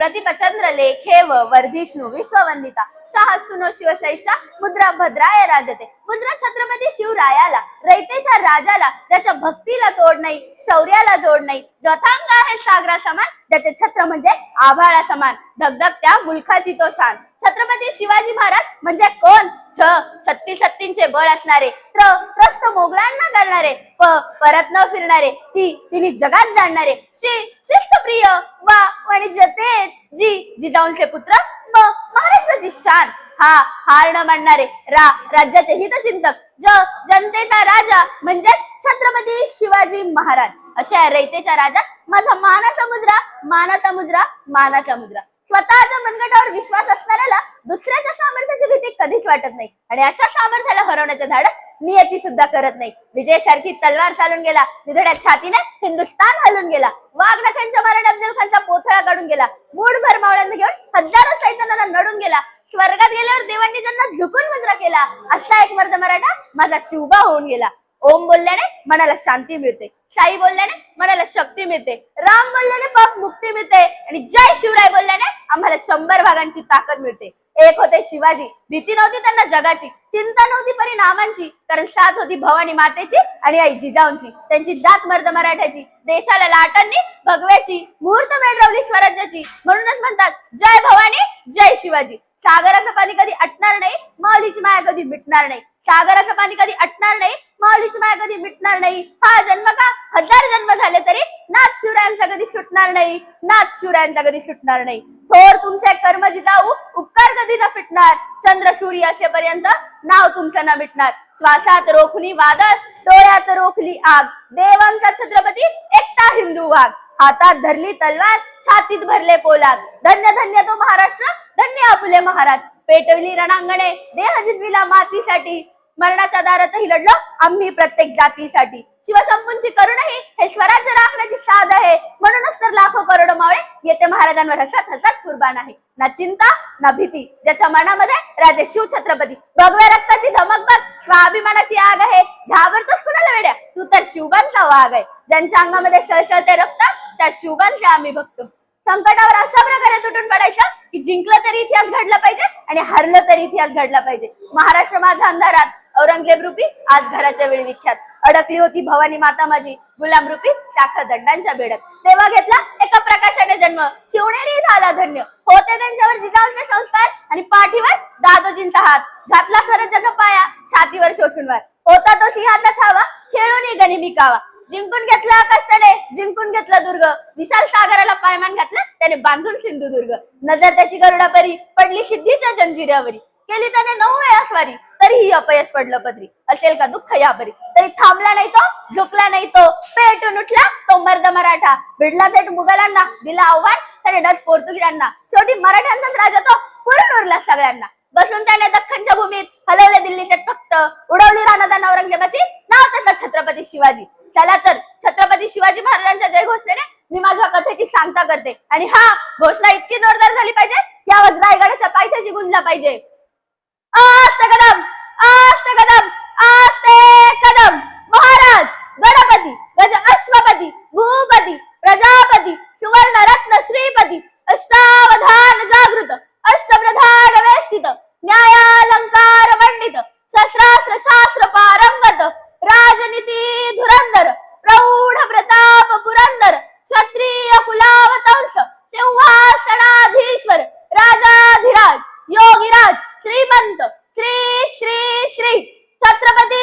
प्रतिपचंद्र लेखेव वर्धिष्णु विश्ववंदिता शाहसुनो शिवसैषा मुद्रा भद्राय राजते। मुद्रा छत्रपती शिवरायाला, रयतेच्या राजाला, ज्याच्या भक्तीला तोड नाही, शौर्याला जोड नाही, जथांग आहे सागरा समान, ज्याचे छत्र म्हणजे आभाळा समान, धगधगत्या मुलखाची तो शान। छत्रपती शिवाजी महाराज म्हणजे कोण? छत्तीसत्तींचे बळ असणारे, त्रस्त मोगलांना करणारे, परत न फिरणारे, तिन्ही जगात जाणणारे, शिस्तप्रिय, वाणिज्य तेज, जिजाऊंचे पुत्र, महाराष्ट्राची शान, हार न मानणारे, राज्याचे हितचिंतक, जनतेचा राजा म्हणजे छत्रपती शिवाजी महाराज। अशा रयतेच्या राजा माझा मानाचा मुद्रा। स्वतःच्या मनगटावर विश्वास असणाऱ्याला दुसऱ्याच्या सामर्थ्याची भीती कधीच वाटत नाही आणि अशा सामर्थ्याला हरवण्याचे धाडस नियती सुद्धा करत नाही। विजय सारखी तलवार चालून गेला, निधड्या छातीने हिंदुस्थान हलून गेला, वाघनखांच्या माराने अफजल खानचा पोथळा काढून गेला, मूठभर मावळ्यांना घेऊन हजारो सैतानांना नडून गेला, स्वर्गात गेल्यावर देवांनी ज्यांना झुकून मुजरा केला, असा एक मर्द मराठा माझा शिवबा होऊन गेला। ओम बोलल्याने मनाला शांती मिळते, साई बोलल्याने मनाला शक्ती मिळते, राम बोलल्याने पाप मुक्ती मिळते आणि जय शिवराय बोलल्याने आम्हाला 100 भागांची ताकद मिळते। एक होते शिवाजी, भीती नव्हती त्यांना जगाची, चिंता नव्हती परिणामांची, कारण साथ होती भवानी मातेची आणि आई जिजाऊंची। त्यांची जात मर्द मराठ्याची, देशाला लाटांनी भगव्याची, मुहूर्त मेढवली स्वराज्याची, म्हणूनच म्हणतात जय भवानी जय शिवाजी। सागराचं पाणी कधी अटणार नाही, माऊलीची माया कधी मिटणार नाही, सागराचं पाणी कधी अटणार नाही, माऊलीची माया कधी मिटणार नाही। हा जन्म का 1000 जन्म झाले तरी नाथ शिवरायांचा कधी सुटणार नाही, थोर तुमचे कर्म जिजाऊ, उपकार कधी न फिटणार, चंद्र सूर्य असेपर्यंत नाव तुमचं न मिटणार। श्वासात रोखली वादळ, डोळ्यात रोखली आग, देवांचा छत्रपती एकटा हिंदू वाघ, हातात धरली तलवार, छातीत भरले पोलाद, धन्य धन्य तो महाराष्ट्र, धन्य आपुले महाराज। पेटवली रणांगणे, देह जिजविला मातीसाठी, मरणाच्या दारातही लढलो आम्ही प्रत्येक जातीसाठी। शिवशंभूंची करुणही हे स्वराज्य राखण्याची साध आहे, म्हणूनच तर लाखो करोडो मावळे येते महाराजांवर हसत कुर्बान आहे। ना चिंता ना भीती, ज्याच्या मनामध्ये राजे शिव छत्रपती, भगव्या रक्ताची धमक बघ, स्वाभिमानाची आग आहे, घाबरतोस कुणाला वेड्या, तू तर शिवबांचा वाघ आहे। ज्यांच्या अंगामध्ये सळसळते रक्त, त्या शिवबांचे आम्ही बघतो। संकटावर अशा प्रकारे तुटून पडायचं की जिंकलं तरी इतिहास घडला पाहिजे आणि हरलं तरी इतिहास घडला पाहिजे। महाराष्ट्र माझा अंधारात, औरंगजेब रूपी आज घराच्या वेळी विख्यात, अडकली होती भवानी माता माझी, गुलाम रूपी साखर दंडांच्या बेडत, तेव्हा घेतला एका प्रकाशाने जन्म, शिवनेरी झाला धन्य, होते त्यांच्यावर जिजाऊंचे संस्कार आणि पाठीवर दादोजींचा हात, घातला स्वराज्याचा पाया छातीवर शोषूनवर, होता तो सिंहाचा छावा, खेळून गनिमी कावा, जिंकून घेतला आकाश त्याने, जिंकून घेतला दुर्ग, विशाल सागराला पायमान घातला त्याने बांधून सिंधुदुर्ग, नजर त्याची गरुडापरी पडली सिद्धीच्या जंजिऱ्यावरी, केली त्याने 9 वेळा स्वारी, तरीही अपयश पडलं पदरी, असेल का दुःख यापरी, तरी थांबला नाही तो, झुकला नाही तो, पेटून उठला तो मर्द मराठा, भिडला थेट मुघलांना, दिला आव्हान त्याने डच पोर्तुगीजांना, शेवटी मराठ्यांचाच राजा तो, पुरून उरला सगळ्यांना। बसून त्याने दख्खनच्या भूमीत हलवले दिल्लीचे तख्त, उडवली रानादान औरंगजेबाची, नाव त्याचं छत्रपती शिवाजी। चला तर छत्रपती शिवाजी महाराजांच्या जय घोषणेने मी माझ्या कथेची सांगता करते आणि घोषणा इतकी जोरदार झाली पाहिजे की आवाज रायगडाच्या पायथ्याशी गुंजला पाहिजे। आस्ते कदम, आस्ते कदम, आस्ते कदम, महाराज गणपती, गज अश्वपती, भूपती, प्रजापती, सुवर्ण रत्न श्रीपती, अष्टावधान जागृत, अष्टप्रधान वेष्टित, न्यायालंकार मंडित, शस्त्रास्त्र शास्त्र पारंगत, राजनीती धुरंधर, प्रौढ प्रताप पुरंदर, क्षत्रिय कुलावतंस, सिंहासनाधीश्वर, राजाधिराज, योगीराज, श्रीमंत, श्री श्री श्री छत्रपती